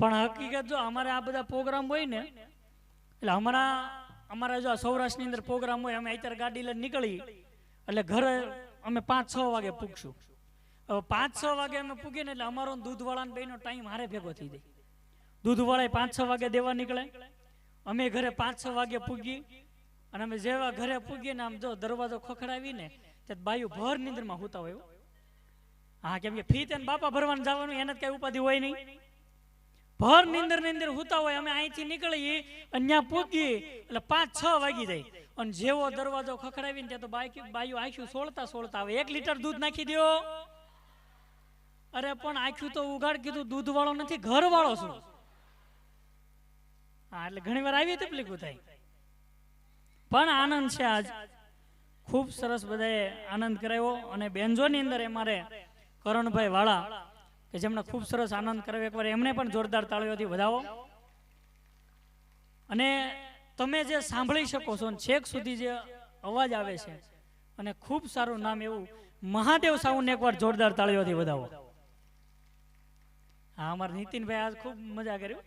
પણ હકીકત જો અમારે આ બધા પ્રોગ્રામ હોય ને એટલે અમારા જો સૌરાષ્ટ્રની અંદર પ્રોગ્રામ હોય, અમે અત્યારે ગાડી લઈને નીકળી એટલે ઘરે અમે 5-6 વાગે પૂગશું. હવે 5-6 વાગે અમે પૂગીએ ને એટલે અમારો દૂધવાળાનો બેનો ટાઈમ હારે ભેગો થઈ જાય. દૂધવાળા 5-6 વાગે દેવા નીકળે, અમે ઘરે 5-6 વાગે પૂગી અને અમે જેવા ઘરે પૂગીએ ને આમ જો દરવાજો ખખડાવીને ત્યાં બાયું ભર નીંદરમાં સૂતા હોય. હા, કેમ કે ફી તેને બાપા ભરવાનું જવાનું, એને કઈ ઉપાધિ હોય નહીં. ભર નીંદર સૂતા હોય. અમે અહીંથી નીકળી અને ત્યાં પૂગી એટલે 5-6 વાગી જાય અને જેવો દરવાજો ખખડાવીને ત્યાં તો બાયું આખ્યું સોળતા આવે. 1 લીટર દૂધ નાખી દો. અરે પણ આખ્યું તો ઉગાડ કીધું, દૂધ વાળો નથી, ઘર વાળો છું. હા, એટલે ઘણી વાર આવી તકલીફ થાય. પણ આનંદ છે આજ, ખૂબ સરસ બધાએ આનંદ કરાવ્યો. અને બેન્જોની અંદર અમારે કરણભાઈ વાળા કે જેમણે ખૂબ સરસ આનંદ કરાવ્યો, એકવાર એમને પણ જોરદાર તાળીઓથી વધાવો. અને તમે જે સાંભળી શકો છો છેક સુધી જે અવાજ આવે છે અને ખૂબ સારું નામ એવું મહાદેવ સાઉન્ડ, એકવાર જોરદાર તાળીઓથી વધાવો. હા, અમારા નીતિનભાઈ આજ ખૂબ મજા કર્યો.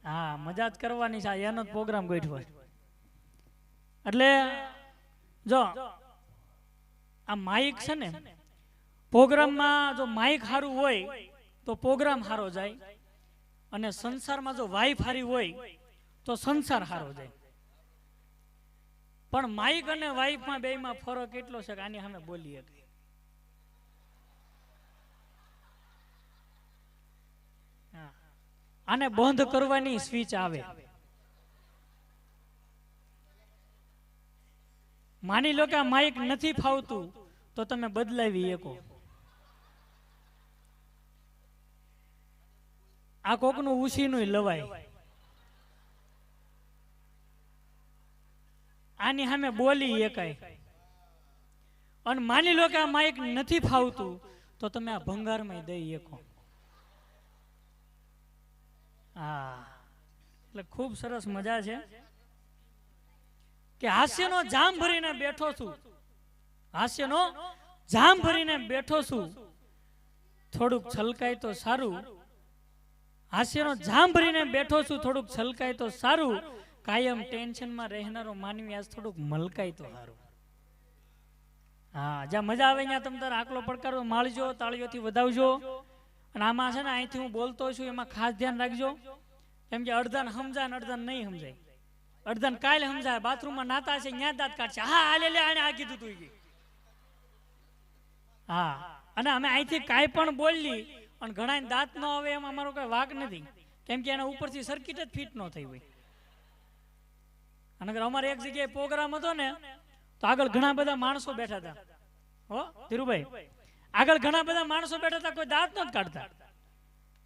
હા, મજા જ કરવાની છે, એનો જ પ્રોગ્રામ ગોઠવો. એટલે જો આ માઇક છે ને, પ્રોગ્રામમાં જો માઇક સારું હોય તો પ્રોગ્રામ સારો જાય, અને સંસારમાં જો વાઈફ સારી હોય તો સંસાર સારો જાય. પણ માઇક અને વાઈફમાં બેયમાં ફરક એટલો છે કે આની સામે બોલીએ કે આને બંધ કરવાની સ્વિચ આવે. માની લો કે આ માઇક નથી ફાવતું તો તમે બદલાવી શકો. આ કોકનું ઉસીનું લવાય, આની સામે બોલી એકાય. અને માની લો કે આ માઇક નથી ફાવતું તો તમે આ ભંગારમાં દઈ શકો. હા, એટલે ખૂબ સરસ મજા છે કે હાસ્યનો જામ ભરીને બેઠો છું, હાસ્યનો જામ ભરીને બેઠો છું, થોડુંક છલકાય તો સારું. હાસ્યનો જામ ભરીને બેઠો છું, થોડુંક છલકાય તો સારું. કાયમ ટેન્શનમાં રહેનારો માનવી આજ થોડુંક મલકાય તો સારું. હા, જ્યાં મજા આવે ત્યાં તમે તારે આકલો પડકારો માળજો, તાળીઓથી વધાવજો. અને આમાં છે ને, અહીંથી હું બોલતો છું એમાં ખાસ ધ્યાન રાખજો, કેમ કે અડધાને સમજાય ને અડધાને નહીં સમજાય. અડધાને કાલે સમજાય, બાથરૂમમાં નાતા છે ત્યાં દાંત કાઢશે. હા, હાલે લે, આને આ કીધું તું. હા, અને અમે અહીંથી કાંઈ પણ બોલી અને ઘણા દાંત ન આવે એમાં અમારો કઈ વાક નથી, કેમ કે એના ઉપરથી સર્કિટ જ ફિટ ન થઈ હોય. અને અમારે એક જગ્યાએ પ્રોગ્રામ હતો ને, તો આગળ ઘણા બધા માણસો બેઠા હતા. હો ધીરુભાઈ, આગળ ઘણા બધા માણસો બેઠા હતા, કોઈ દાંત નથી કાઢતા.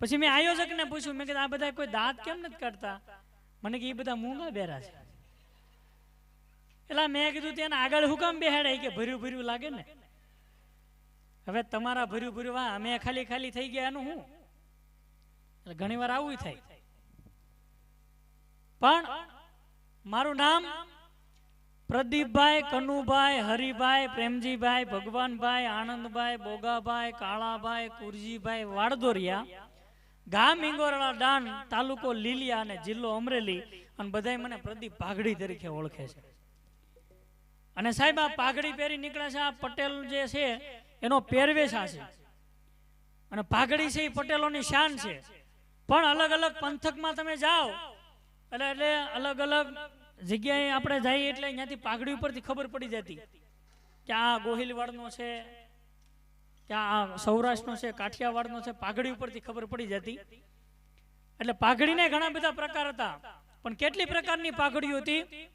પછી મેં આયોજકને પૂછ્યું, મેં કીધું આ બધા કોઈ દાંત કેમ નથી કાઢતા? મને કે એ બધા મૂંગા બેરા છે. એટલે મેં કીધું તેને આગળ હું કામ બેહાડે કે ભર્યું લાગે ને. હવે તમારા ભર્યું વાહ, અમે ખાલી થઈ ગયા એનું હું. એટલે ઘણી વાર આવું થાય. પણ મારું નામ પ્રદીપભાઈ, કનુભાઈ, હરિભાઈ, પ્રેમજીભાઈ, ભગવાનભાઈ, આનંદભાઈ, બોગાભાઈ, કાળાભાઈ, કુરજીભાઈ વાડદોરિયા, ગામ ઇંગોરડા ડાન, તાલુકો લીલિયા અને જિલ્લો અમરેલી. અને બધાય મને પ્રદીપ પાઘડી તરીકે ઓળખે છે. અને સાહેબ આ પાઘડી પહેરી નીકળે છે, આ પટેલ જે છે એનો પહેરવેશ આ છે. અને પાઘડી છે એ પટેલોની શાન છે. પણ અલગ અલગ પંથકમાં તમે જાઓ એટલે અલગ અલગ જગ્યાએ આપણે જઈએ એટલે અહીંયાથી પાઘડી ઉપરથી ખબર પડી જતી કે આ ગોહિલવાડનો છે, કે આ સૌરાષ્ટ્રનો છે, કાઠિયાવાડનો છે. પાઘડી ઉપરથી ખબર પડી જતી. એટલે પાઘડીને ઘણા બધા પ્રકાર હતા. પણ કેટલી પ્રકારની પાઘડીઓ હતી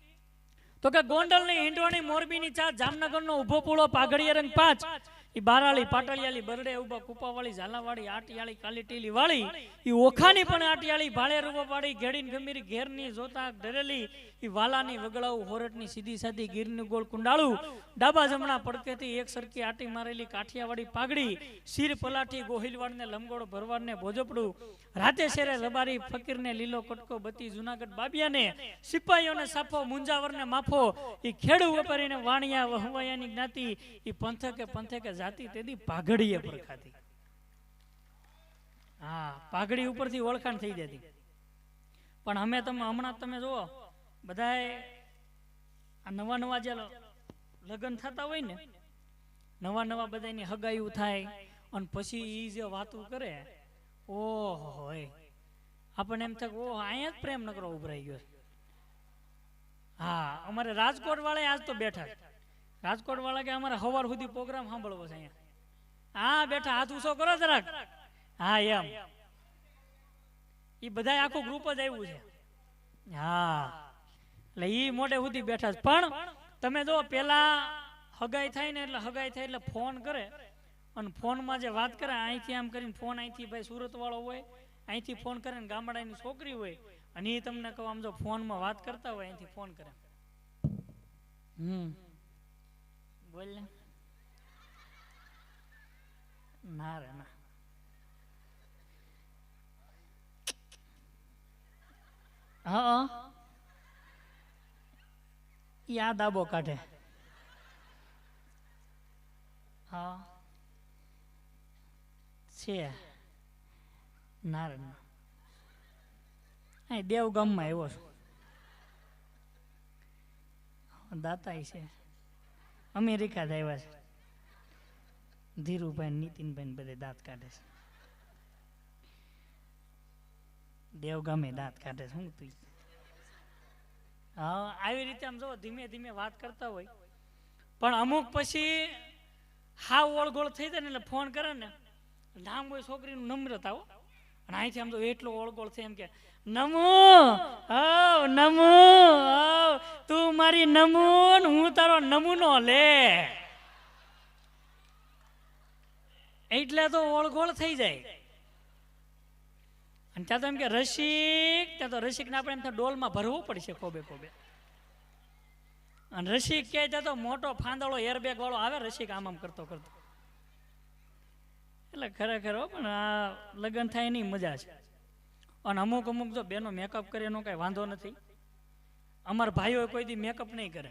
તો કે ગોંડલની, હિંડોણી, મોરબીની ચા, જામનગરનો ઉભો પૂળો, પાઘડીય રંગ 5, ઈ બારાળી, પાટલિયાળી, બરડે ઉભા, કુપાવાળી, ઝાલાવાળી, આટિયાળી, કાલીટીલી વાળી, ઈ ઓખાની પણ આટિયાળી, ભાળે રૂવાવાળી, ઘેડીન ગમીરી, ઘેરની જોતા ડરેલી, ઈ વાલાની વગડાઉ, હોરટની સીધી સાધી, ગીરનું ગોળ કુંડાળું, ડાબા જમણા પડકેથી એક સરખી આટી મારેલી કાઠિયાવાડી પાઘડી, શીર પલાઠી, ગોહિલવાડને લમગોળ, ભરવાડને ભોજપડું, રાતે શેરે રબારી, ફકીરને લીલો કટકો, બતી જુનાગઢ બાબિયાને, સિપાહીઓને સાફો, મુંજાવરને માફો, ઈ ખેડૂ વેપારીને વાણિયા, વહવાયાની જ્ઞાતિ, ઈ પંથકે જાતિ તેદી પાઘડીએ પરખાતી. હા, પાઘડી ઉપરથી ઓળખાણ થઈ જતી. પણ અમે હમણાં તમે જુઓ બધાય આ નવા નવા જે લગ્ન થતા હોય ને, નવા નવા બધાની હગાયું થાય અને પછી એ જે વાતું કરે, ઓહો હોય આપણને એમ થાય ઓહ અહીંયા જ પ્રેમ નકરો ઉભરાઈ ગયો. હા, અમારે રાજકોટ વાળા આજ તો બેઠા, રાજકોટ વાળા કે અમારે સવાર સુધી પ્રોગ્રામ સાંભળવો છે અહીંયા. હા બેઠા, હાથ ઊંચો કરો જરાક. હા એમ એ બધા આખું ગ્રુપ જ આવ્યું છે. હા, એટલે ઈ મોડે સુધી બેઠા છે. પણ તમે જો પેલા હગાઈ થાય ને, એટલે હગાઈ થાય એટલે ફોન કરે અને ફોનમાં જે વાત કરે અહીંથી આમ કરીને ફોન અહીંથી ભાઈ સુરત વાળો હોય અહીંથી ફોન કરે ને ગામડાની છોકરી હોય અને એ તમને કહું આમ જો ફોનમાં વાત કરતા હોય અહીંથી ફોન કરે. બોલ ને. ના રે ના. હા, યાદ આબો કાઢે. હા છે ના રે ના. અહીં દેવગામમાં આવ્યો છું. દાતા છે, અમેરિકા જ આવ્યા છે. ધીરુભાઈ નીતિનભાઈ બધે દાંત કાઢે છે. દેવગામે દાંત કાઢે છે. શું તું? હા, આવી રીતે આમ જો ધીમે ધીમે વાત કરતા હોય પણ અમુક પછી હાવ ઓળગોળ થઈ જાય ને એટલે ફોન કરે ને, નામ હોય છોકરીનું નમ્રતા હો, અને અહીંથી આમ તો એટલો ઓળગોળ થઈ એમ કે નમુ નમુ તું મારી નમુ ને હું તારો નમૂનો લે, એટલે તો ઓળગોળ થઈ જાય. અને ત્યાં તો એમ કે રસિક, ત્યાં તો રસિકને આપણે એમ થાય ડોલમાં ભરવું પડશે ખોબે ખોબે. અને રસિક કહે ત્યાં તો મોટો ફાંદળો એરબેગ વાળો આવે રસિક આમ આમ કરતો કરતો. એટલે ખરેખર પણ આ લગ્ન થાય એની મજા છે. અને અમુક અમુક જો બેનો મેકઅપ કરે એનો કાંઈ વાંધો નથી. અમારા ભાઈઓ કોઈ દી મેકઅપ નહીં કરે,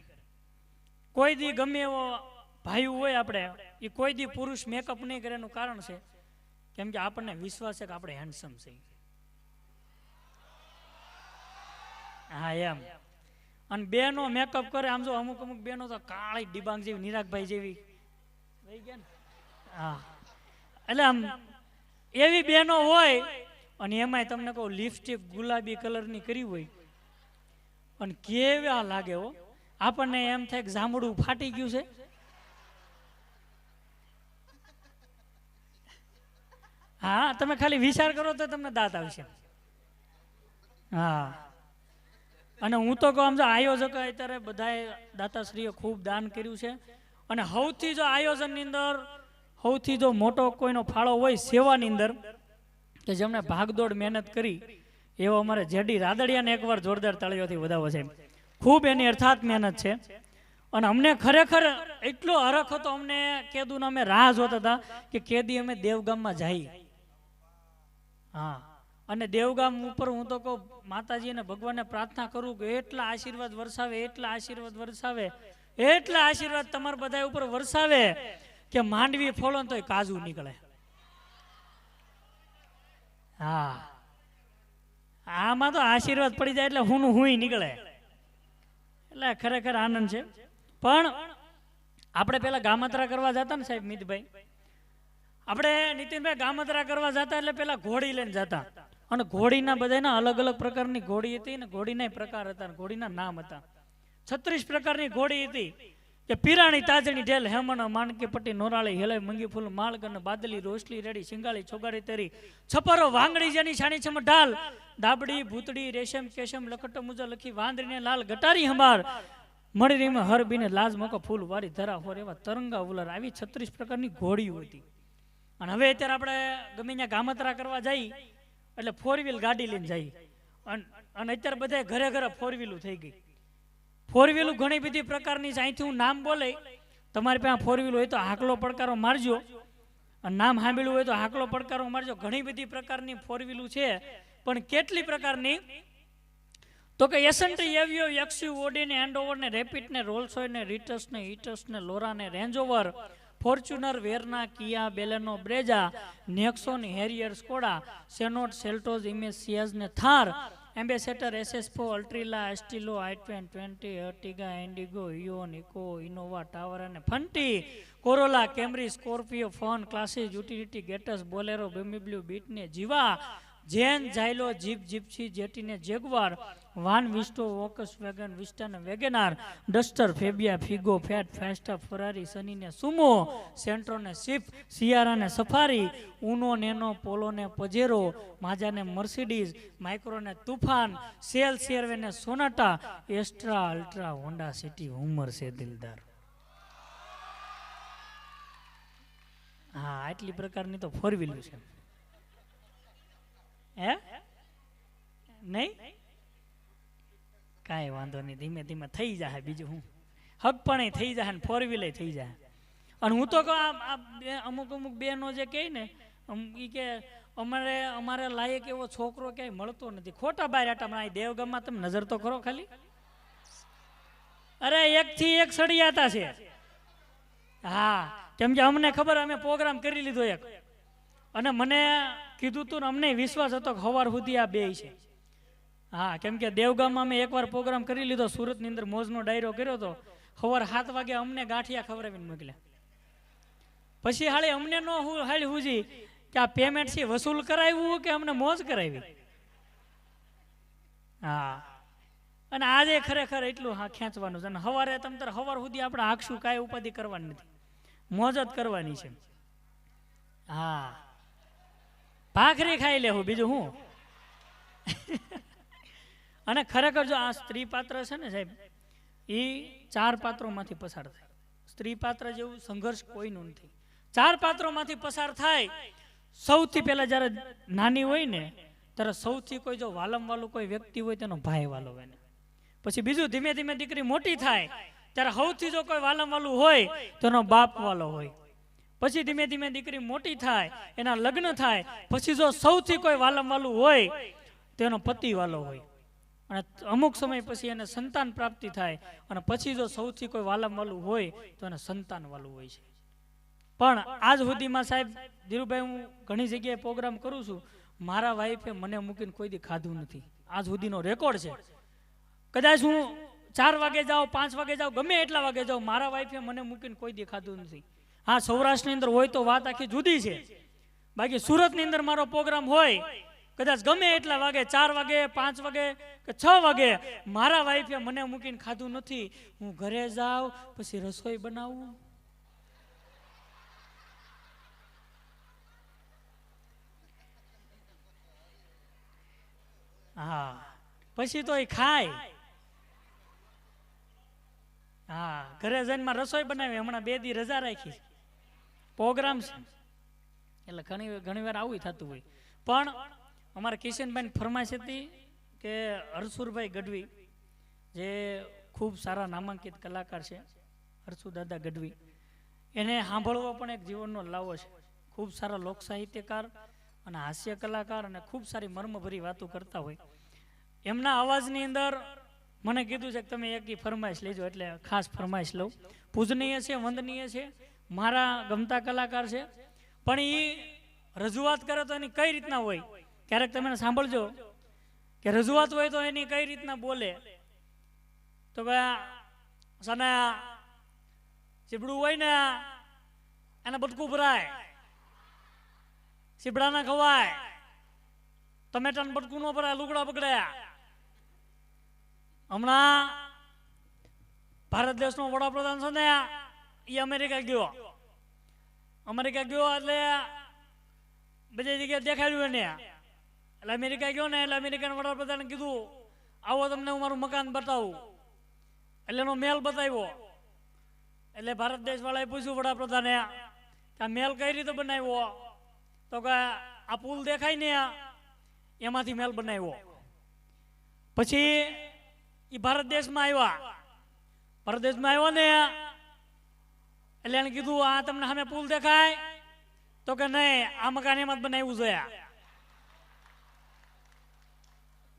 કોઈ દી ગમે એવો ભાઈ હોય આપણે એ કોઈ દી પુરુષ મેકઅપ નહીં કરે. એનું કારણ છે કેમ કે આપણને વિશ્વાસ છે કે આપણે હેન્ડસમ છીએ. હા એમ. અને બેનો મેકઅપ કરે આમ જો અમુક અમુક બેનો તો કાળી ડિબાંગ જેવી, નિરાગભાઈ જેવી રહી ગયા ને. હા, એટલે આમ એવી બેનો હોય અને એમાંય તમને કહું લિપસ્ટિક ગુલાબી કલરની કરી હોય અને કેવા લાગે હો, આપણને એમ થાય કે જાંબુડું ફાટી ગયું છે. હા, તમે ખાલી વિચાર કરો તો તમને દાંત આવશે. હા, અને હું તો કહું આમ જો આયોજકો અત્યારે બધાએ દાતાશ્રીએ ખૂબ દાન કર્યું છે. અને સૌથી જો આયોજનની અંદર સૌથી જો મોટો કોઈનો ફાળો હોય સેવાની અંદર કે જેમણે ભાગદોડ મહેનત કરી એવો અમારે જેડી રાદડિયાને એકવાર જોરદાર તાળીઓથી વધાવો છે. ખૂબ એની અર્થાત મહેનત છે. અને અમને ખરેખર એટલો હરખ હતો, અમને કેદુને અમે રાહ જોતા હતા કે કેદી અમે દેવગામમાં જઈએ. હા, અને દેવગામ ઉપર હું તો કહું માતાજી અને ભગવાનને પ્રાર્થના કરું કે એટલા આશીર્વાદ વરસાવે, એટલા આશીર્વાદ વરસાવે, એટલા આશીર્વાદ તમારા બધા ઉપર વરસાવે કે માંડવી ફોલો તો કાજુ નીકળે. હા, આમાં તો આશીર્વાદ પડી જાય એટલે હું નીકળે. એટલે ખરેખર આનંદ છે. પણ આપણે પેલા ગામત્રા કરવા જતા ને સાહેબ મિતભાઈ, આપણે નીતિનભાઈ ગામત્રા કરવા જતા એટલે પેલા ઘોડી લઈને જતા. અને ઘોડીના બધાના અલગ અલગ પ્રકારની ઘોડી હતી ને ઘોડીના પ્રકાર હતા, ઘોડીના નામ હતા. 36 પ્રકારની ઘોડી હતી કે પીરાણી તાજણી ઢેલ હેમણ માણકી પટ્ટી નોરાળી હેલાઈ મંગી ફૂલ માળગન બાદલી રોસલી રેડી સિંગાળી છોગાડી તેરી છપરો વાંગડી જેની છાણી છમ ઢાલ દાબડી ભૂતડી રેશમ કેશમ લખટ મુજા લખી વાંદરીને લાલ ગટારી હંબાર મળી રીમાં હરબીને લાજ મોકો ફૂલ વાળી ધરા હોર એવા તરંગા ઉલર આવી 36 પ્રકારની ઘોડીઓ હતી. અને હવે અત્યારે આપણે ગમે ત્યાં ગામત્રા કરવા જઈ એટલે 4 વ્હીલ ગાડી લઈને જઈ. અને અત્યારે બધા ઘરે ઘરે 4 વ્હીલું થઈ ગઈ. 4 વ્હીલું ઘણી બધી પ્રકારની છે. અહીંથી હું નામ બોલે, તમારી પાસે 4 વ્હીલ હોય તો હાકલો પડકારો મારજો, અને નામ સાંભળ્યું હોય તો હાકલો પડકારો મારજો. ઘણી બધી પ્રકારની 4 વ્હીલું છે. પણ કેટલી પ્રકારની તો કે એસન્ટી એવિયો એક્સયુ ઓડી ને એન્ડોવર ને રેપિડ ને રોલ્સ રોયસ ને રીટસ ને હિટસ ને લોરા ને Range Rover Fortuner, Verna, Kia, Baleno, Brezza, Nexon, Harrier, Skoda, Sonet, Seltos, Amaze, Ciaz ને થાર, એમ્બેસેડર, SS4, અલ્ટ્રીલા, Estilo, i20, Ertiga, Indigo, Eon, Eeco, Innova, Tavera અને ફંટી, કોરોલા, કેમરી, સ્કોર્પિયો, ફોન, ક્લાસિસ, યુટિલિટી, ગેટસ, બોલેરો, BMW, બીટને, જીવા, Zen, Xylo, Jeep, Gypsy, જેટીને, Jaguar, van, વિસ્ટો, વોકસ વેગન, વિસ્ટાને, WagonR, Duster, Fabia, Figo, Fiat, Fiesta, Ferrari, સનીને, સુમો, સેન્ટ્રોને, સ્વિફ્ટ, સિયારાને, સફારી, ઉનો, નેનો, પોલોને, પજેરો, માજાને, મર્સિડીઝ, માઇક્રોને, તુફાન, સેલ, શેરવેને, સોનાટા, એસ્ટ્રા, અલ્ટ્રા, હોન્ડા સિટી, હુમર છે દિલદાર. હા, આટલી પ્રકારની તો ફોર વ્હીલર છે. હે નહીં, કાંઈ વાંધો નહીં, ધીમે ધીમે થઈ જાય. બીજું હું હક પણ થઈ જાય ને ફોર વ્હીલર થઈ જાય. અને હું તો કહું અમુક અમુક બહેનો જે કહે ને એ કે અમારે લાયક એવો છોકરો ક્યાંય મળતો નથી. ખોટા બાર આટા દેવગામમાં તમે નજર તો કરો ખાલી. અરે એકથી એક સળિયાતા છે. હા, કેમ કે અમને ખબર, અમે પ્રોગ્રામ કરી લીધો એક, અને મને કીધું તું ને અમને વિશ્વાસ હતો કે સવાર સુધી આ બે છે. હા, કેમ કે દેવગામમાં અમે એકવાર પ્રોગ્રામ કરી લીધો, સુરતની અંદર મોજનો ડાયરો કર્યો હતો. સવાર 7 વાગે અમને ગાંઠિયા ખવડાવીને મોકલ્યા. પછી હાલે અમને નો હાલી હુજી કે આ પેમેન્ટ છે વસૂલ કરાવ્યું કે અમને મોજ કરાવી. હા, અને આજે ખરેખર એટલું હા ખેંચવાનું છે. અને સવારે તમ તાર સવાર સુધી આપણે આખશું, કાંઈ ઉપાધિ કરવાની નથી, મોજ જ કરવાની છે. હા, ભાખરી ખાઈ લેવું, બીજું હું. અને ખરેખર જો આ સ્ત્રી પાત્ર છે ને સાહેબ, એ 4 પાત્રોમાંથી પસાર થાય. સ્ત્રી પાત્ર જેવું સંઘર્ષ કોઈનું નથી. 4 પાત્રોમાંથી પસાર થાય. સૌથી પહેલા જ્યારે નાની હોય ને ત્યારે સૌથી કોઈ જો વાલમ વાલું કોઈ વ્યક્તિ હોય તેનો ભાઈ વાલો હોય ને. પછી બીજું ધીમે ધીમે દીકરી મોટી થાય ત્યારે સૌથી જો કોઈ વાલમ વાલું હોય તેનો બાપ વાલો હોય. પછી ધીમે ધીમે દીકરી મોટી થાય, એના લગ્ન થાય, પછી જો સૌથી કોઈ વાલમ વાલું હોય તેનો પતિ વાલો હોય. અને અમુક સમય પછી એને સંતાન પ્રાપ્તિ થાય, અને પછી જો સૌથી કોઈ વાલમ વાલું હોય તો એને સંતાન વાલું હોય છે. પણ આજ સુધીમાં સાહેબ ધીરુભાઈ, હું ઘણી જગ્યાએ પ્રોગ્રામ કરું છું, મારા વાઈફે મને મૂકીને કોઈ દી ખાધું નથી. આજ સુધીનો રેકોર્ડ છે. કદાચ હું 4 વાગે જાઉં, 5 વાગે જાઉં, ગમે એટલા વાગે જાઉં, મારા વાઈફે મને મૂકીને કોઈ દી ખાધું નથી. હા, સૌરાષ્ટ્રની અંદર હોય તો વાત આખી જુદી છે. બાકી સુરતની અંદર મારો પ્રોગ્રામ હોય, કદાચ ગમે એટલા વાગે, 4 વાગે, 5 વાગે કે 6 વાગે, મારા વાઈફે મને મૂકીને ખાધું નથી. હું ઘરે જાઉં, પછી રસોઈ બનાવું. હા, પછી તો એ ખાય. હા, ઘરે જઈને માં રસોઈ બનાવી. હમણાં 2 દી રજા રાખી, પ્રોગ્રામ છે એટલે ઘણી વાર આવું થતું હોય. પણ અમારા કિશનભાઈ ફરમાઈશ હતી કે હરસુરભાઈ ગઢવી, જે ખૂબ સારા નામાંકિત કલાકાર છે, હરસુ દાદા ગઢવી, એને સાંભળવો પણ એક જીવનનો લાવો છે. ખૂબ સારા લોક સાહિત્યકાર અને હાસ્ય કલાકાર, અને ખૂબ સારી મર્મભરી વાતો કરતા હોય. એમના અવાજની અંદર મને કીધું છે કે તમે એક ફરમાઈશ લેજો, એટલે ખાસ ફરમાઈશ લઉં. પૂજનીય છે, વંદનીય છે, મારા ગમતા કલાકાર છે, પણ એ રજૂઆત કરે તો એની કઈ રીતના હોય, ક્યારેક તમે સાંભળજો કે રજૂઆત હોય તો એની કઈ રીતના બોલે. તો સના ચીબડું હોય ને એને બટકું ભરાય, ચીબડા ના ખવાય, ટમેટા બટકું ન ભરાય, લુગડા બગડ્યા. હમણાં ભારત દેશનો વડાપ્રધાન છે ને એ અમેરિકા ગયો. એટલે બધી જગ્યાએ દેખાડ્યું એને. એટલે અમેરિકા ગયો ને એટલે અમેરિકાના વડાપ્રધાને કીધું આવો તમને હું મારું મકાન બતાવું. એટલે એનો મેલ બતાવ્યો. એટલે ભારત દેશ વાળાએ પૂછ્યું વડાપ્રધાને કે આ મેલ કઈ રીતે બનાવ્યો? તો કે આ પુલ દેખાય ને એમાંથી મેલ બનાવ્યો. પછી એ ભારત દેશમાં આવ્યો ને એટલે એને કીધું આ તમને સામે પુલ દેખાય? તો કે નહીં, આ મકાન એમાં જ બનાવ્યું છે.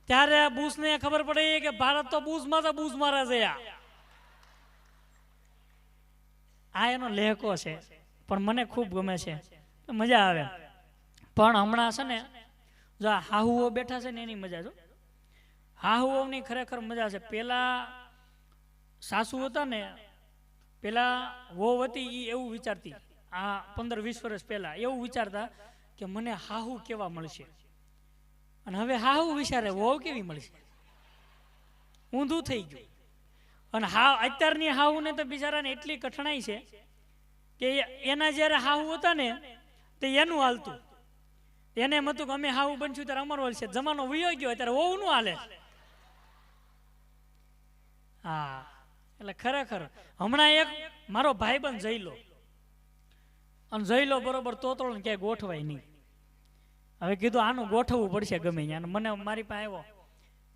ત્યારે બુશને ખબર પડી કે ભારત તો બુશમાં તો બુશ મારે છે. આ એનો લેહકો છે. પણ મને ખૂબ ગમે છે, મજા આવે. પણ હમણાં છે ને જો આ હાહુઓ બેઠા છે ને એની મજા જો, હાહુઓની ખરેખર મજા છે. પેલા સાસુ હતા ને, પેલા વહુ હતી એ એવું વિચારતી, આ 15-20 વર્ષ પહેલા એવું વિચારતા કે મને હાહુ કેવા મળશે, અને હવે હાહુ વિચારે વહુ કેવી મળશે. ઊંધું થઈ ગયું. અને અત્યારની હાહુને તો બિચારાને એટલી કઠણાઈ છે કે એના જ્યારે હાહુ હતા ને તે એનું હાલતું, એને એમ હતું કે અમે હાહુ બનશું ત્યારે અમારો હાલશે. જમાનો વયો ગયો ત્યારે વહુ નું હાલે. હા, એટલે ખરેખર હમણાં એક મારો ભાઈબંધ જઈલો, અને જઈલો બરોબર તોતળો ને ક્યાંય ગોઠવાય નહીં. હવે કીધું આનું ગોઠવવું પડશે ગમે ત્યાં. મને મારી પાસે આવ્યો,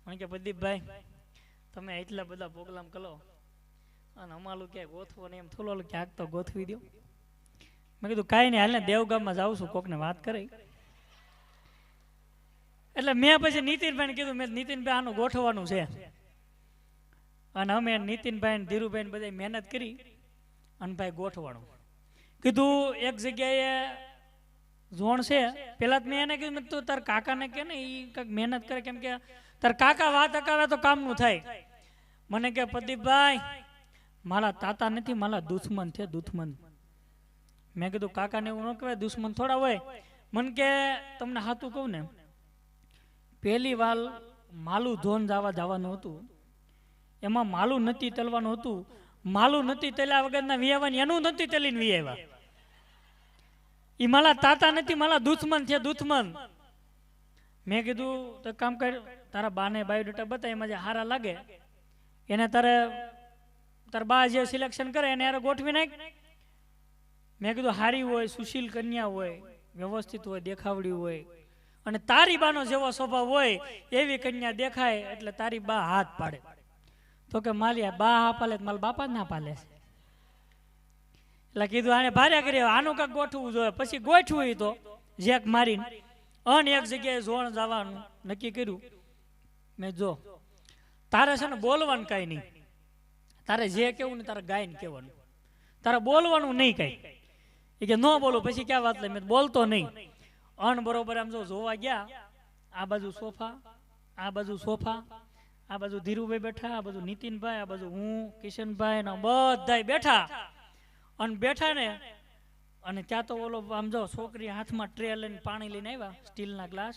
મને કે પ્રદીપભાઈ તમે એટલા બધા પ્રોગ્રામ કરો અને અમારું ક્યાંય ગોઠવો ને એમ થોડું ક્યાંક તો ગોઠવી દો. મેં કીધું કાંઈ નહીં, હાલ ને દેવગામમાં જાઉં છું, કોકને વાત કરી. એટલે મેં પછી નીતિનભાઈને કીધું, મેં નીતિનભાઈ આનું ગોઠવવાનું છે. અને અમે નીતિનભાઈ ને ધીરુભાઈ ને બધા મહેનત કરી અને ભાઈ ગોઠવાનું કીધું. એક જગ્યાએ ઝોણ છે, પેલા મેં એને કીધું તું તાર કાકાને કે ને એ કંઈક મહેનત કરે, કેમ કે તાર કાકા વાત અકાવે તો કામનું થાય. મને કે પ્રદીપભાઈ મારા તાતા નથી, મારા દુશ્મન છે, દુશ્મન. મેં કીધું કાકાને એવું ન કહેવાય, દુશ્મન થોડા હોય. મને કે તમને હાથું કહું ને, પહેલી વાર માલું ધોન જવાનું હતું, એમાં માલું નથી તલવાનું હતું. માલું નથી તલ્યા વગરના વિયાવાની, એનું નથી તલીને વિયાવા. એ મારા તાતા નથી, મારા દુશ્મન છે, દુશ્મન. મેં કીધું તો કામ કર, તારા બાને બાયોડેટા બતાય, એમાં જે હારા લાગે એને તારા બા જે સિલેક્શન કરે એને યાર ગોઠવી નાખ. મેં કીધું હારી હોય, સુશીલ કન્યા હોય, વ્યવસ્થિત હોય, દેખાવડી હોય, અને તારી બાનો જેવો સ્વભાવ હોય એવી કન્યા દેખાય એટલે તારી બા હાથ પાડે. તો કે માલિયા બા હા પાલે, મારા બાપા જ ના પાલે છે. એટલે કીધું આને ભારે કરી, આનું કાંક ગોઠવું જોઈએ. પછી ગોઠવું તો જેક મારીને અને એક જગ્યાએ ઝોણ જવાનું નક્કી કર્યું. મેં જો તારે છે ને બોલવાનું કાંઈ નહીં, તારે જે કેવું ને તારે ગાઈને કહેવાનું, તારે બોલવાનું નહીં કાંઈ. એ કે ન બોલું પછી ક્યાં વાત લે, મેં બોલતો નહીં. અન બરોબર આમ જો જોવા ગયા, આ બાજુ સોફા, આ બાજુ સોફા, આ બાજુ ધીરુભાઈ બેઠા, આ બાજુ નીતિનભાઈ, આ બાજુ હું, કિશનભાઈ ને બધા બેઠા. અને બેઠા ને અને ત્યાં તો ઓલો આમ જો છોકરી હાથમાં ટ્રે લઈને પાણી લઈને આવ્યા, સ્ટીલના ગ્લાસ,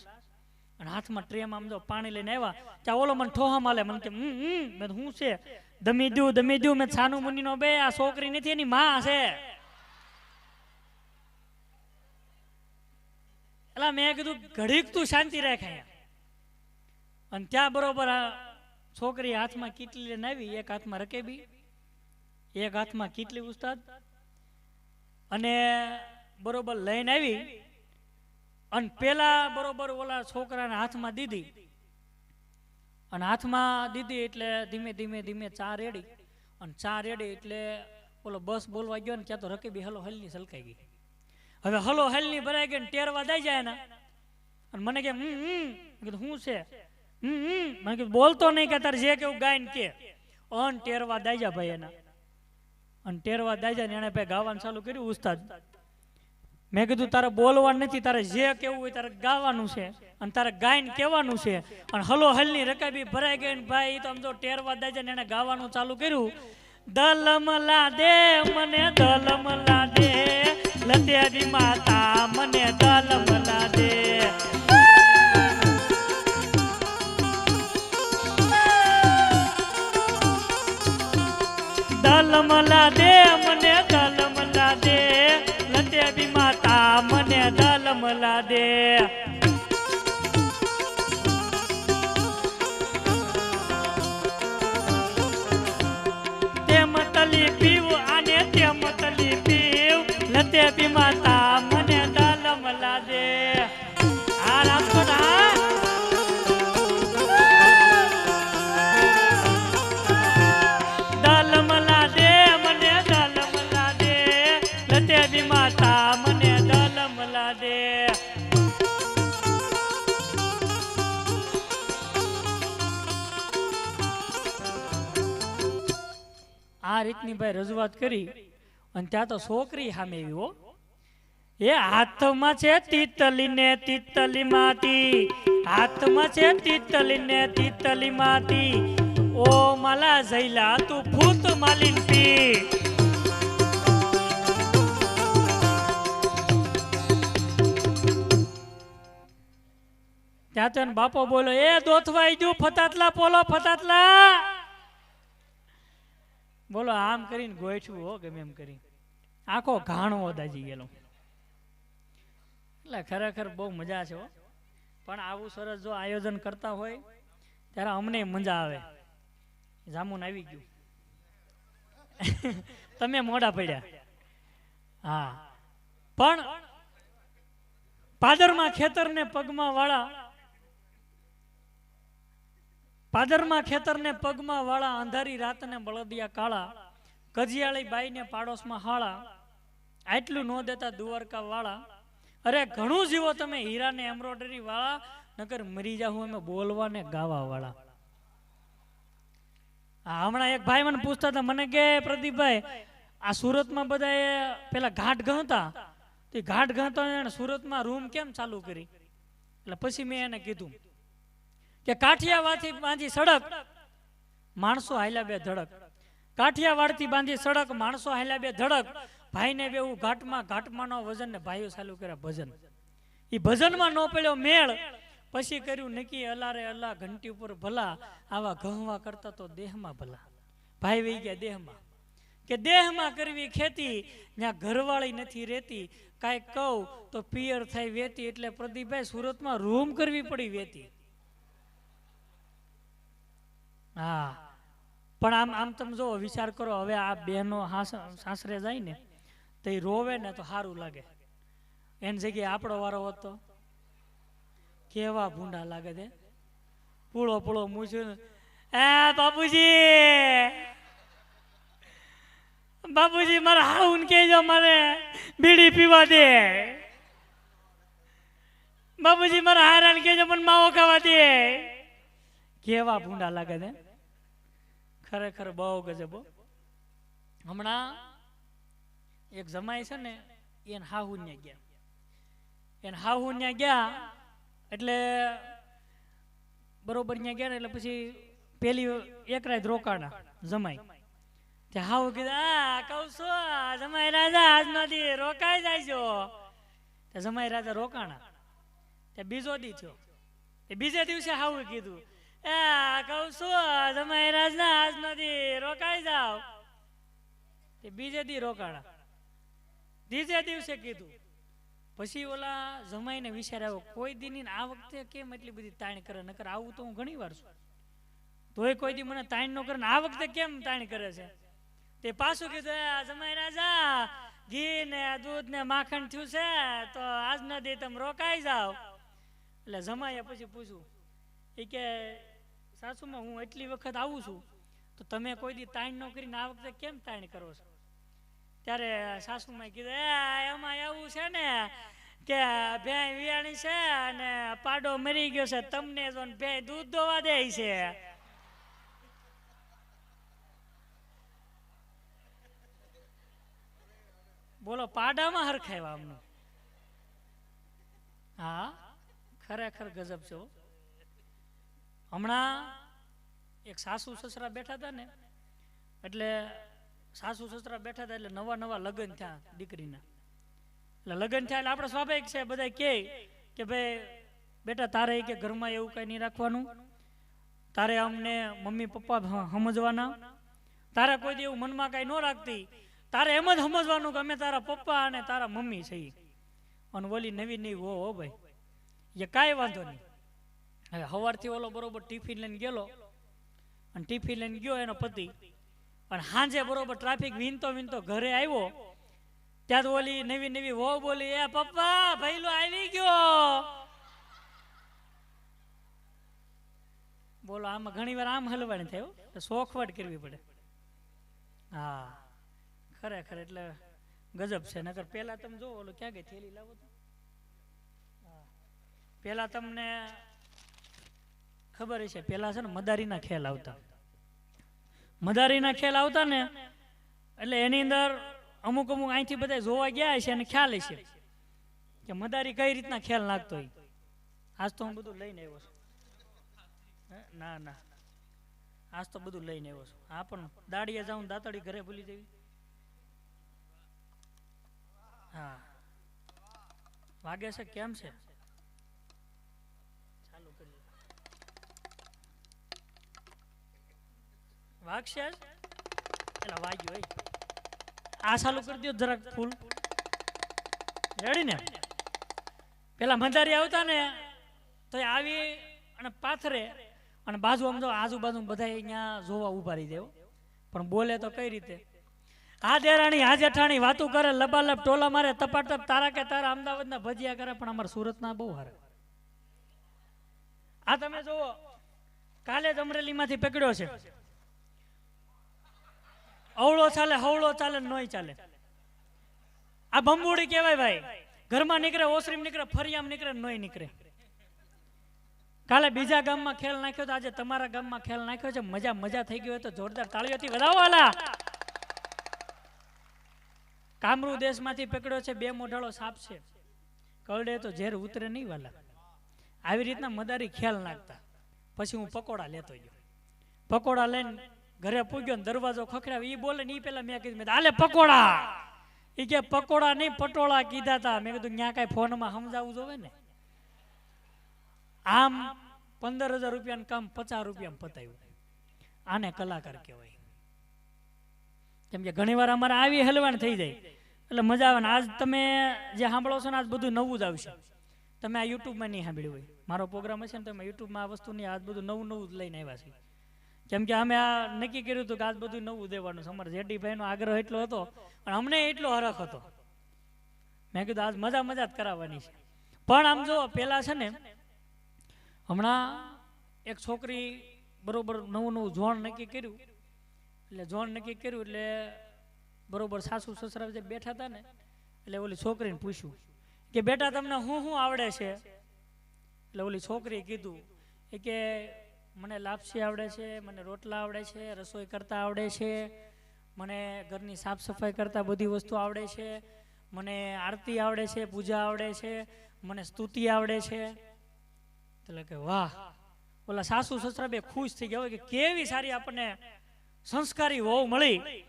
અને હાથમાં ટ્રેમાં આમ જો પાણી લઈને આવ્યા. ત્યાં ઓલો મને ઠોહા માલે, મને કે મેં શું છે, દમી દઉં. મેં છાનું મુનિનો બે, આ છોકરી નથી એની માં છે. એટલે મેં કીધું ઘડીક તું શાંતિ રાખ. અને ત્યાં બરોબર આ છોકરી હાથમાં કીટલી લઈને આવી, એક હાથમાં રકેબી, એક હાથમાં કીટલી ઉસ્તાદ, અને બરોબર લઈને આવી. અને પેલા બરોબર ઓલા છોકરાના હાથમાં દીધી, અને હાથમાં દીધી એટલે ધીમે ધીમે ધીમે ચા રેડી. અને ચા રેડી એટલે ઓલો બસ બોલવા ગયો ને ત્યાં તો રકેબી હલો હલની સલકાઈ ગઈ. હવે હલો હલની ભરાઈ ગઈ ને ટેરવા દઈ જાય ને, અને મને કે કીધું શું છે, મને કીધું બોલતો નહીં કે તારે જે કેવું ગાયને કે. અન ટેરવા દઈ જા ભાઈ એના, અને ટેરવા દઈ જાય ને એને ભાઈ ગાવાનું ચાલુ કર્યું ઉસ્તાદ. મેં કીધું તારે બોલવાનું નથી, તારે જે કેવું હોય તારે ગાવાનું છે, અને તારે ગાયને કહેવાનું છે. અને હલો હલની રકાબી ભરાઈ ગઈ ને ભાઈ તો આમ જો ટેરવા દઈ જાય ને એને ગાવાનું ચાલુ કર્યું. દલમલા દે મને દલમલા દે, લતેરી માતા મને દલમલા દે. દલમલા દે મને દલમલા દે, લતેરી માતા મને દલમલા દે. લતેરી માતા મને દલમલા દે. આ રાખો ના દલમલા દે મને દલમલા દે, લતેરી માતા મને દલમલા દે. આ રીતની ભાઈ રજૂઆત કરી. અને ત્યાં તો છોકરી સામે એવી હો, એ હાથમાં છે તિતલી ને તિતલી માતી, હાથમાં છે તિતલી ને તિતલી માતી, ઓ માલા જઈલા તું ભૂત માલીન પી. ત્યાં તો બાપો બોલો, એ દોથવાઈ ગયું ફતાતલા પોલો ફતાતલા. બોલો આમ કરીને ગોઠવું હો ગમે એમ કરી આખો ઘાણો દાજી ગયેલો. એટલે ખરેખર બહુ મજા છે હો. પણ આવું સરસ જો આયોજન કરતા હોય ત્યારે અમને મજા આવે. જામુન આવી ગયું તમે મોડા પડ્યા. હા પણ પાદરમાં ખેતરને પગમાં વાળા, પાદરમાં ખેતરને પગમાં વાળા, અંધારી રાતને બળદિયા કાળા, કજિયાળી બાઈને પાડોશમાં હાળા, આટલું નો દેતા દુવારકા વાળા. અરે ઘણું જીવો તમે હીરાને એમ્બ્રોઇડરી વાળા, નકર મરી જાઉં અમે બોલવા ને ગાવા વાળા. હમણાં એક ભાઈ મને પૂછતા હતા, મને કે પ્રદીપભાઈ આ સુરતમાં બધા પેલા ઘાટ ગણતા, તે ઘાટ ગણતા સુરતમાં રૂમ કેમ ચાલુ કરી? એટલે પછી મેં એને કીધું કે કાઠિયાવાડથી બાંધી સડક માણસો હાલ્યા બે ધડક, કાઠિયાવાડથી બાંધી સડક માણસો હાલ્યા બે ધડક, ભાઈને બેવું ઘાટમાં, ઘાટમાંનો વજન ને ભાઈઓ ચાલુ કર્યા ભજન. એ ભજનમાં ન પડ્યો મેળ, પછી કર્યું નક્કી અલારે અલ્લા ઘંટી ઉપર ભલા, આવા ઘહવા કરતા તો દેહમાં ભલા. ભાઈ વહી ગયા દેહમાં, કે દેહમાં કરવી ખેતી, જ્યાં ઘરવાળી નથી રહેતી, કાંઈ કહું તો પિયર થાય વેતી. એટલે પ્રદીપભાઈ સુરતમાં રૂમ કરવી પડી વેતી. હા પણ આમ તમે જો વિચાર કરો, હવે આ બહેનો સાસરે જાય ને તો એ રોવે ને તો સારું લાગે, એની જગ્યાએ આપણો વારો હતો કેવા ભૂંડા લાગે છે. પૂળો પૂળો મૂછું, એ બાપુજી બાપુજી મારા હાઉન કહેજો મારે બીડી પીવા દે, બાપુજી મારા હારાને કહેજો મને માવો ખાવા દે. કેવા ભૂંડા લાગે છે ખરેખર, બહુ ગજબો. હમણાં એક જમાઈ છે ને એને હાહુન્યા ગયા, એને હાહુન્યા ગયા એટલે બરોબર ત્યાં ગયા ને એટલે પછી પેલી એક રાત રોકાણા જમાઈ. ત્યાં હાવ કીધું, આ કહું છું જમાઈ રાજા આજ નથી રોકાઈ જાય છો. ત્યાં જમાઈ રાજા રોકાણા, ત્યાં બીજો દી થયો, એ બીજે દિવસે હાવ કીધું, એ કહું છું જમાઈ રાજા આજ નથી રોકાઈ જાવ. તે બીજે દી રોકાણા, ત્રીજે દિવસે કીધું. પછી ઓલા જમાઈને વિચાર આવ્યો, કોઈ દી આ વખતે કેમ એટલી બધી તાણ કરે, નકર આવું તો હું ઘણી વાર છું, તોય કોઈ દી મને તાણ ન કરે ને આ વખતે કેમ તાણ કરે છે. તે પાછું કીધું, જમાઈ રાજા ઘી ને દૂધ ને માખણ થયું છે તો આજના દી તમે રોકાઈ જાવ. એટલે જમાઈએ પછી પૂછ્યું, એ કે સાસુમાં હું એટલી વખત આવું છું તો તમે કોઈ દી તાણ ન કરીને આ વખતે કેમ તાણ કરો છો? ત્યારે સાસુમાં કીધું, એમાં એવું છે ને કે ભેં વિયાણી છે અને પાડો મરી ગયો છે, તમને જો ભેં દૂધ દોવા દે છે. બોલો પાડામાં હરખાય આમનું. હા ખરેખર ગજબ છે. હમણાં એક સાસુ સસરા બેઠા હતા ને, એટલે સાસુ સસરા બેઠા હતા એટલે નવા નવા લગ્ન થયા દીકરીના. એટલે લગ્ન થયા એટલે આપણે સ્વાભાવિક છે બધા કે ભાઈ બેટા તારે કે ઘરમાં એવું કઈ નહીં રાખવાનું, તારે અમને મમ્મી પપ્પા સમજવાના, તારે કોઈ એવું મનમાં કઈ ન રાખતી, તારે એમ જ સમજવાનું કે અમે તારા પપ્પા અને તારા મમ્મી છીએ. અને ઓલી નવી નવી હો ભાઈ એ કાંઈ વાંધો નહીં. હવે સવારથી ઓલો બરોબર ટિફિન લઈને ગયેલો અને ટિફિન લઈને ગયો એનો પતિ, અને સાંજે બરોબર ટ્રાફિક વીનતો વીનતો ઘરે આવ્યો ત્યાં ઓલી નવી નવી વહુ બોલી, એ પપ્પા ભઈલો આવી ગયો. બોલો આમાં ઘણી વાર આમ હલવાની થયો, શોખવટ કરવી પડે. હા ખરેખર એટલે ગજબ છે. નકર પેલા તમે જો ઓલો ક્યાં ગઈ થેલી લાવો તો, પેલા તમને ખબર છે પેલા છે ને મદારીના ખેલ આવતા, મદારીના ખેલ આવતા ને એટલે એની અંદર અમુક અહીંથી બધા જોવા ગયા છે અને ખ્યાલ છે કે મદારી કઈ રીતના ખ્યાલ નાખતો હોય. આજ તો હું બધું લઈને આવ્યો છું. ના ના, આજ તો બધું લઈને આવ્યો છું. હા, પણ દાડીએ જાઉં દાતડી ઘરે ભૂલી જવી. હા, વાગે છે કેમ છે? ચાલુ કરી વાગશે એટલે વાગ્યું હોય. આ ચાલુ કરી દો જરાક ફૂલ. રેડી ને? પેલા મદારી આવતા ને તો આવી અને પાથરે અને બાજુ આમ જો આજુબાજુ બધા અહીંયા જોવા ઉભા રહી જાય. પણ બોલે તો કઈ રીતે? આ દેરાણી આ જેઠાણી વાતું કરે, લબાલબ ટોલા મારે, તપાટપ તારા કે તારા અમદાવાદના ભજીયા કરે, પણ અમારા સુરતના બહુ હારા. આ તમે જુઓ, કાલે જ અમરેલીમાંથી પકડ્યો છે. અવળો ચાલે, હવળો ચાલે, નોય ચાલે. આ બંબુડી કહેવાય ભાઈ. ઘરમાં નીકળે, ઓસરીમ નીકળે, ફરિયામ નીકળે, નોય નીકળે. કાલે બીજા ગામમાં ખેલ નાખ્યો તો આજે તમારા ગામમાં ખેલ નાખ્યો છે. મજા મજા થઈ ગયો તો જોરદાર તાળીઓથી વધાવો. આલા કામરૂ દેશમાંથી પકડ્યો છે. 2 મોઢાળો સાપ છે. કરડે તો ઝેર ઉતરે નહીં વાલા. આવી રીતના મદારી ખેલ નાખતા. પછી હું પકોડા લેતો ગયો. પકોડા લઈને ઘરે પૂગ્યો ને દરવાજો ખખડાવ્યો. ઈ બોલે ને ઈ પેલા મેં કીધું, હાલે પકોડા. ઈ કે પકોડા નહીં પટોળા કીધા તા. મેં કીધું ન્યા કાંઈ ફોનમાં સમજાવવું જોવે ને. આમ 15,000 રૂપિયાનું કામ 50 રૂપિયામાં પતાવ્યું. આને કલાકાર કહેવાય. કેમ કે ઘણી વાર અમારે આવી હલવાણ થઈ જાય એટલે મજા આવે ને. આજ તમે જે સાંભળો છો ને આજ બધું નવું જ આવશે. તમે આ યુટ્યુબમાં નહીં સાંભળ્યું હોય. મારો પ્રોગ્રામ હશે ને તમે યુટ્યુબમાં આ વસ્તુની આજ બધું નવું નવું જ લઈને આવ્યા છે. કેમ કે અમે આ નક્કી કર્યું હતું કે આજ બધું નવું દેવાનું છે. અમારા જેડીભાઈનો આગ્રહ એટલો હતો અને અમને એટલો હરખ હતો. મેં કીધું આજ મજા મજા જ કરાવવાની છે. પણ આમ જો પેલા છે ને, હમણાં એક છોકરી બરોબર નવું નવું જોણ નક્કી કર્યું. એટલે જોણ નક્કી કર્યું એટલે બરોબર સાસુ સસરા જે બેઠા હતા ને એટલે ઓલી છોકરીને પૂછ્યું કે બેટા તમને શું આવડે છે? એટલે ઓલી છોકરીએ કીધું એ કે મને લાપસી આવડે છે, મને રોટલા આવડે છે, રસોઈ કરતા આવડે છે, મને ઘરની સાફ સફાઈ કરતા બધી વસ્તુ આવડે છે, મને આરતી આવડે છે, પૂજા આવડે છે, મને સ્તુતિ આવડે છે. એટલે કે વાહ, ઓલા સાસુ સસરા બે ખુશ થઈ ગયા હોય કે કેવી સારી આપણને સંસ્કારી વહુ મળી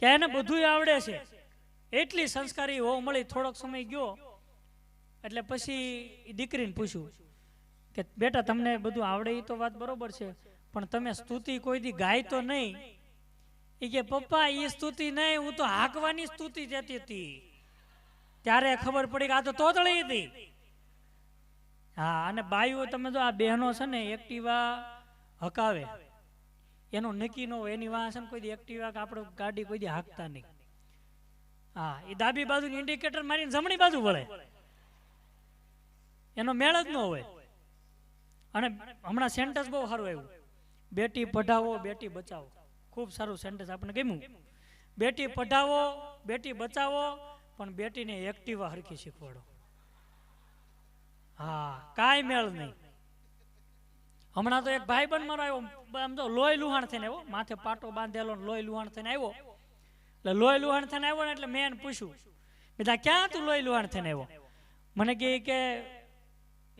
કે એને બધું આવડે છે. એટલી સંસ્કારી વહુ મળી. થોડોક સમય ગયો એટલે પછી દીકરીને પૂછ્યું કે બેટા તમને બધું આવડે એ તો વાત બરોબર છે, પણ તમે સ્તુતિ કોઈ દી ગાય તો નહીં? એ કે પપ્પા એ સ્તુતિ નહીં, હું તો હાંકવાની સ્તુતિ જતી હતી. ત્યારે ખબર પડી કે આ તો તોતળી હતી. હા, અને બાઈઓ તમે જો આ બહેનો છે ને એક્ટિવા હકાવે એનું નક્કી ન હોય. એની વાહ છે ને કોઈ દી એક્ટિવા કે આપણે ગાડી કોઈ દી હાંકતા નહીં. હા, એ ડાબી બાજુ ઇન્ડિકેટર મારીને જમણી બાજુ વળે. એનો મેળ જ ન હોય. અને હમણાં સેન્ટેન્સ બહુ સારું આવ્યું, બેટી પઢાવો બેટી બચાવો. ખૂબ સારું સેન્ટેન્સ આપણને ગમ્યું. બેટી પઢાવો બેટી બચાવો, પણ બેટીને એક્ટિવા હરખી શીખવાડો. હા, કાંઈ મેળ નહીં. હમણાં તો એક ભાઈબંધ મારો આવ્યો, આમ તો લોહી લુહાણ થઈને આવ્યો, માથે પાટો બાંધેલો લોહી લુહાણ થઈને આવ્યો. એટલે લોહી લુહાણ થઈને આવ્યો ને એટલે મેં એને પૂછ્યું, બેટા ક્યાં તું લોહી લુહાણ થઈને આવ્યો? મને કહે કે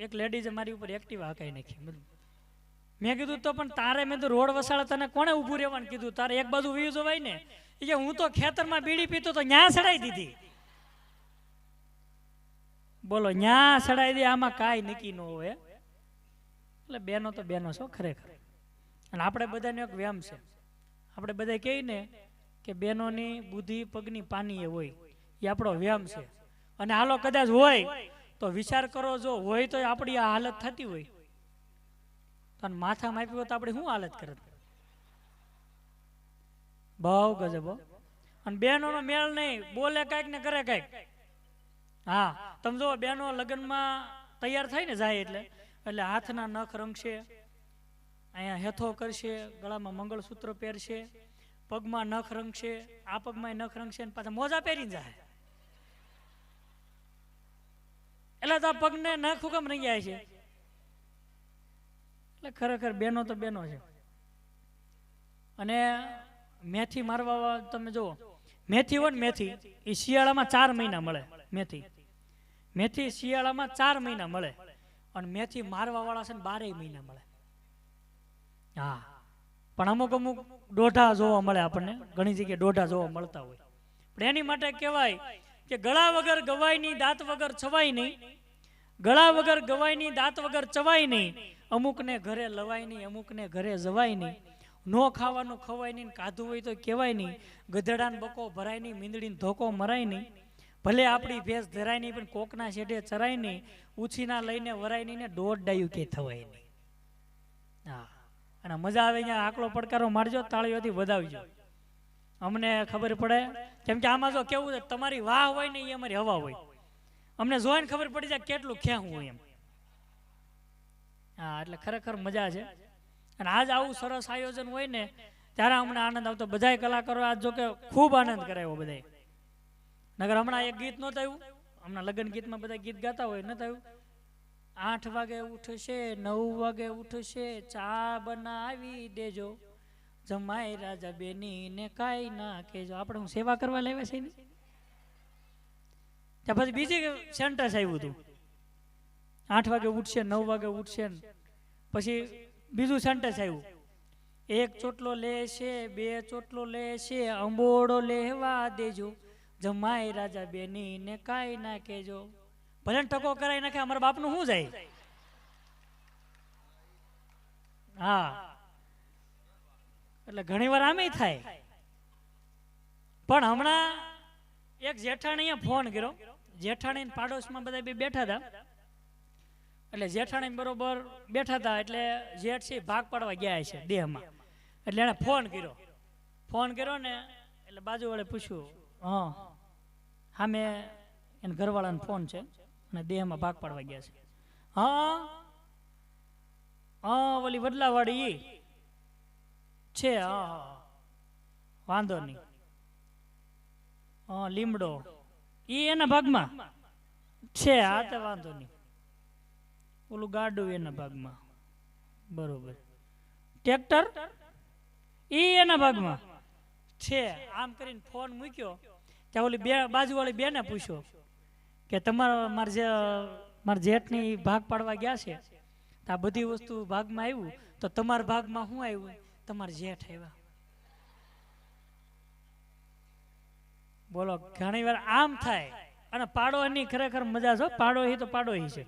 એક લેડીઝે મારી ઉપર એક્ટિવા હકાઈ નાખી. મેં કીધું તો પણ તારે, મેં તો રોડ વસાડે તને કોણે ઊભું રહેવાનું કીધું? તારે એક બાજુ વીજ જોવાય ને. એ કે હું તો ખેતરમાં બીડી પીતો તો ન્યા સડાઈ દીધી. બોલો, ન્યા સડાઈ દે, આમાં કાંઈ નક્કી ન હોય. એટલે બેનો તો બેનો છો ખરેખર. અને આપણે બધાને એક વ્યામ છે. આપણે બધા કહીએ ને કે બેનોની બુદ્ધિ પગની પાનીએ હોય, એ આપણો વ્યામ છે. અને હાલો કદાચ હોય તો વિચાર કરો, જો હોય તો આપણી આ હાલત થતી હોય તો માથામાં આપ્યું હોય તો આપણે શું હાલત કરે? બહુ ગજબ. અને બહેનોનો મેળ નહીં, બોલે કાંઈક ને કરે કાંઈક. હા, તમે જો બહેનો લગ્નમાં તૈયાર થાય ને જાય એટલે હાથના નખ રંગશે, અહીંયા હેથો કરશે, ગળામાં મંગળસૂત્ર પહેરશે, પગમાં નખ રંગશે, આ પગમાં નખ રંગશે, અને પાછા મોજા પહેરીને જાય. એટલે તો આ પગને નખ હુકમ રંગ્યા છે. એટલે ખરેખર બેનો તો બેનો છે. અને મેથી મારવા તમે જુઓ, મેથી હોય ને, મેથી એ શિયાળામાં 4 મહિના મળે. મેથી શિયાળામાં 4 મહિના મળે અને મેથી મારવા વાળા છે ને 12 મહિના મળે. હા, પણ અમુક અમુક દોઢા જોવા મળે આપણને, ઘણી જગ્યાએ દોઢા જોવા મળતા હોય. પણ એની માટે કહેવાય કે ગળા વગર ગવાય નહીં, દાંત વગર ચવાય નહીં. ગળા વગર ગવાય નહીં, દાંત વગર ચવાય નહીં. અમુકને ઘરે લવાય નહીં, અમુકને ઘરે જવાય નહીં. નો ખાવાનું ખવાય નહીં, કાધું હોય તો કહેવાય નહીં. ગધેડાને બકો ભરાય નહીં, મીંદડીને ધોકો મરાય નહીં. ભલે આપણી ભેંસ ધરાય નહીં, પણ કોકના શેઢે ચરાય નહીં. ઉછીના લઈને વરાય નહીં ને દોઢ ડાયું કે થવાય નહીં. હા, અને મજા આવે અહીંયા આકલો પડકારો મારજો, તાળીઓથી વધાવજો, અમને ખબર પડે. કેમ કે આમાં જો કેવું છે, તમારી વાહ હોય ને એ અમારી હવા હોય. અમને જોઈને ખબર પડી જાય કેટલું ખેવું હોય એમ. હા, એટલે ખરેખર મજા છે. અને આજ આવું સરસ આયોજન હોય ને ત્યારે અમને આનંદ આવતો. બધાય કલાકારો આજ જો કે ખૂબ આનંદ કરાયો બધાય. નગર હમણાં એક ગીત નહોતું આવ્યું, હમણાં લગ્ન ગીતમાં બધા ગીત ગાતા હોય, નહોતું આવ્યું 8 વાગે ઉઠશે, 9 વાગે ઉઠશે, ચા બનાવી દેજો, જમાઈ રાજા બેની ને કાઈ ના કેજો. આપણે હું સેવા કરવા લાવ્યા છે ને. ત્યાં પછી બીજી સેન્ટેન્સ આવ્યું હતું, 8 વાગે ઉઠશે, 9 વાગે ઉઠશે. પછી બીજું સેન્ટેન્સ આવ્યું, 1 ચોટલો લેશે, 2 ચોટલો લેશે, અંબોડો લેવા દેજો, જમાઈ રાજા બેની ને કાઈ ના કેજો. ભલે ટકો કરાવી નાખે, અમારા બાપનું શું જાય. હા, એટલે ઘણી વાર આમે થાય. પણ હમણાં એક જેઠાણીએ ફોન કર્યો. જેઠાણી પાડોશમાં બધા બે બેઠા હતા. એટલે જેઠાણી બરોબર બેઠા હતા, એટલે જેઠ છે ભાગ પાડવા ગયા છે દેહમાં. એટલે એને ફોન કર્યો ને એટલે બાજુ વાળે પૂછ્યું, હા મેં એને ઘરવાળાને ફોન છે અને દેહમાં ભાગ પાડવા ગયા છે. હા ઓલી વડલાવાળી છે, હા વાંધો નહીં. લીમડો ઈ એના ભાગમાં છે, હા તો વાંધો નહીં. ઓલું ગાડું એના ભાગમાં, બરોબર. ટ્રેક્ટર ઈ એના ભાગમાં છે. આમ કરીને ફોન મૂક્યો ત્યાં ઓલી બાજુવાળી બેને પૂછ્યો કે તમારા મારા જેઠની ભાગ પાડવા ગયા છે, તો આ બધી વસ્તુ ભાગમાં આવ્યું, તો તમારા ભાગમાં શું આવ્યું? તમારા જેઠ આવ્યા. બોલો, ઘણી વાર આમ થાય. અને પાડોની ખરેખર મજા છે. પાડોહી તો પાડોહી છે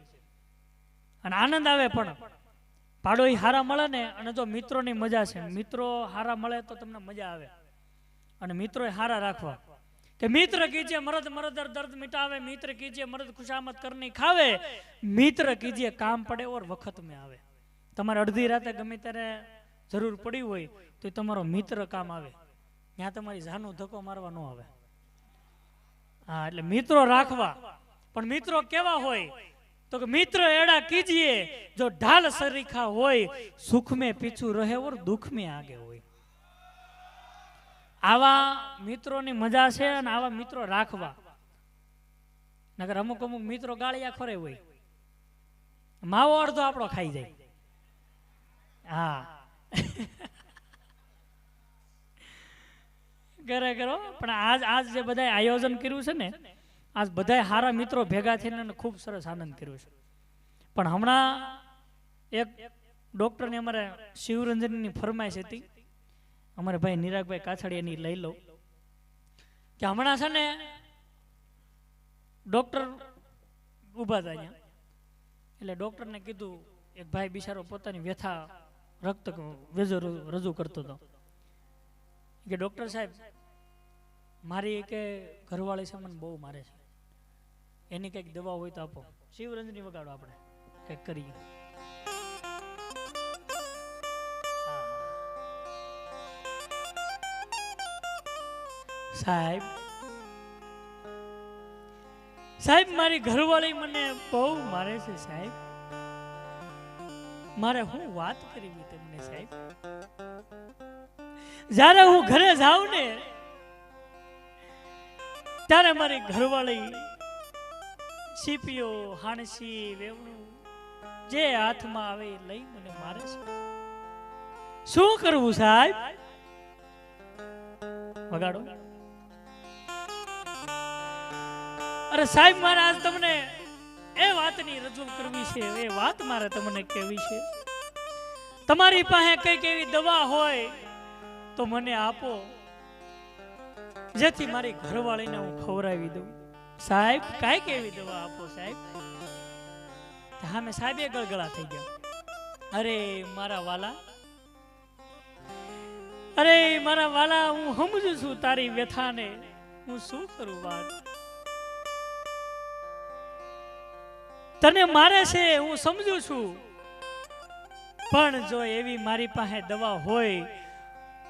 અને આનંદ આવે. પણ પાડોહી હારા મળે ને, અને જો મિત્રોની મજા છે. મિત્રો હારા મળે તો તમને મજા આવે. અને મિત્રો હારા રાખવા કે મિત્ર કીજીએ મરદ મરદ દર્દ મિટાવે, મિત્ર કીજીએ મરદ ખુશામત કરની ખાવે, મિત્ર કીજીએ કામ પડે ઓર વખત में આવે. તમારે અડધી રાતે ગમે ત્યારે જરૂર પડી હોય તો તમારો મિત્ર કામ આવે. ત્યાં તમારી જાનો ધક્કો મારવા ન આવે. હા, એટલે મિત્રો રાખવા. પણ મિત્રો કેવા હોય તો કે મિત્ર એડા કીજીએ જો ઢાલ સરીખા હોય, સુખ में पीछू रहे और दुख में आगे હોય. આવા મિત્રોની મજા છે અને આવા મિત્રો રાખવા. નકર અમુક અમુક મિત્રો ગાળિયા ખોરે હોય, માવો અડધો આપણો ખાઈ જાય. હા કરે કરો. પણ આજ જે બધા આયોજન કર્યું છે ને, આજ બધા હારા મિત્રો ભેગા થઈને ખૂબ સરસ આનંદ કર્યો છે. પણ હમણાં એક ડોક્ટરની અમારે શિવરંજનની ફરમાઈશ હતી, અમારે ભાઈ નિરાગભાઈ કાછડિયા એની લઈ લો કે હમણાં છે ને ડોક્ટર ઊભા હતા અહીંયા. એટલે ડોક્ટરને કીધું, એક ભાઈ બિચારો પોતાની વ્યથા રક્ત રજૂ કરતો હતો કે ડોક્ટર સાહેબ મારી કે ઘરવાળી છે મને બહુ મારે છે, એની કંઈક દવા હોય તો આપો. શિવરંજની વગાડો, આપણે કંઈક કરીએ. સાહેબ સાહેબ મારી ઘરવાળી મને બહુ મારે છે સાહેબ, મારે હું વાત કરવી તમને સાહેબ. જ્યારે હું ઘરે જાઉં ને ત્યારે મારી ઘરવાળી સીપીઓ હાણસી વેવણું જે હાથમાં આવે એ લઈ મને મારે છે. શું કરવું સાહેબ? વગાડો. અરે સાહેબ મારે આજ તમને એ વાતની રજૂ કરવી છે, એ વાત મારે તમને કહેવી છે. તમારી પાસે કઈક એવી દવા હોય તો મને આપો, જેથી મારી ઘરવાળીને હું ખવડાવી દઉં. સાહેબ કઈક એવી દવા આપો સાહેબ. હા મેં સાહેબ ગળગળા થઈ ગયા. અરે મારા વાલા, અરે મારા વાલા, હું સમજુ છું તારી વ્યથાને, હું શું કરું વાત. તને મારે છે હું સમજુ છું, પણ જો એવી મારી પાસે દવા હોય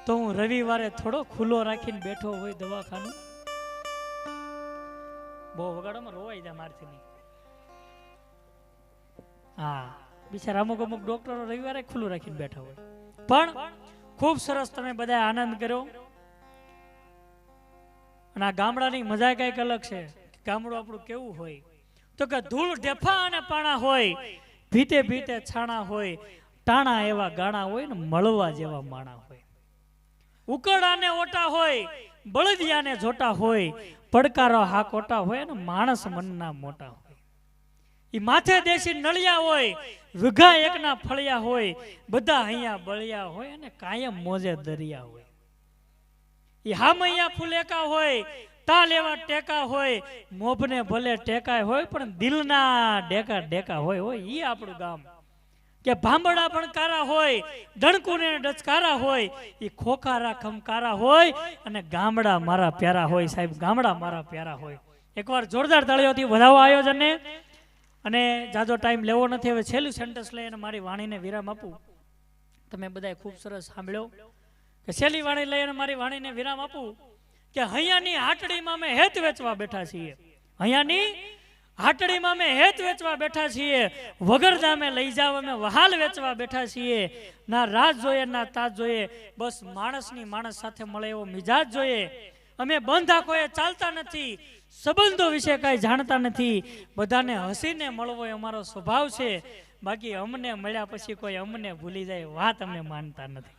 તો હું રવિવારે થોડો ખુલ્લો રાખીને બેઠો હોય દવાખાનું. બહુ વગાડોમાં રોવાઈ જાય મારથી નહીં. હા બિચારા અમુક અમુક ડોક્ટરો રવિવારે ખુલ્લું રાખીને બેઠા હોય. પણ ખૂબ સરસ તમે બધા આનંદ કર્યો. અને આ ગામડાની મજા કઈક અલગ છે. ગામડું આપણું કેવું હોય તો કે ધૂળ ઢેફા અને પાણા હોય, ભીતે ભીતે છાણા હોય, ટાણા એવા ગાણા હોય ને મળવા જેવા માણા હોય. ઉકળાને ઓટા હોય, બળદિયાને જોટા હોય, પડકારો હાકોટા હોય ને માણસ મનના મોટા હોય. ઈ માથે દેશી નળિયા હોય, વિઘા એકના ફળિયા હોય, બધા અહીંયા બળિયા હોય અને કાયમ મોજે દરિયા હોય. ઈ હામૈયા ફુલેકા હોય, તાલ એવા ટેકા હોય, મોભને ભલે ટેકાય હોય પણ દિલના ડેકા ડેકા હોય. ઈ આપણું ગામ. કે ભાંભડા પણ કારા હોય, ડણકુને ડચકારા હોય, ઈ ખોખારા ખમકારા હોય અને ગામડા મારા પ્યારા હોય. સાહેબ ગામડા મારા પ્યારા હોય. એકવાર જોરદાર તાળીઓથી વધાવો આયોજનને. અને જાજો ટાઈમ લેવો નથી. હવે છેલ્લું સેન્ટેન્સ લઈને મારી વાણીને વિરામ આપું. તમે બધાએ ખૂબ સરસ સાંભળ્યો કે છેલ્લી વાણી લઈને મારી વાણીને વિરામ આપું કે હૈયાની હાટડીમાં અમે હેત વેચવા બેઠા છીએ. હૈયાની હાટડીમાં અમે હેત વેચવા બેઠા છીએ. વગર દામે લઈ જાવ અમે વહાલ વેચવા બેઠા છીએ. ના રાજ જોઈએ ના તાજ જોઈએ, બસ માણસની માણસ સાથે મળે એવો મિજાજ જોઈએ. અમે બંધા કોઈએ ચાલતા નથી, સંબંધો વિશે કાંઈ જાણતા નથી. બધાને હસીને મળવો એ અમારો સ્વભાવ છે. બાકી અમને મળ્યા પછી કોઈ અમને ભૂલી જાય વાત અમે માનતા નથી.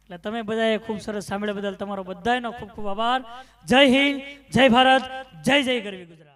એટલે તમે બધાએ ખૂબ સરસ સાંભળ્યા બદલ તમારો બધાનો ખૂબ ખૂબ આભાર. જય હિન્દ, જય ભારત, જય જય ગરવી ગુજરાત.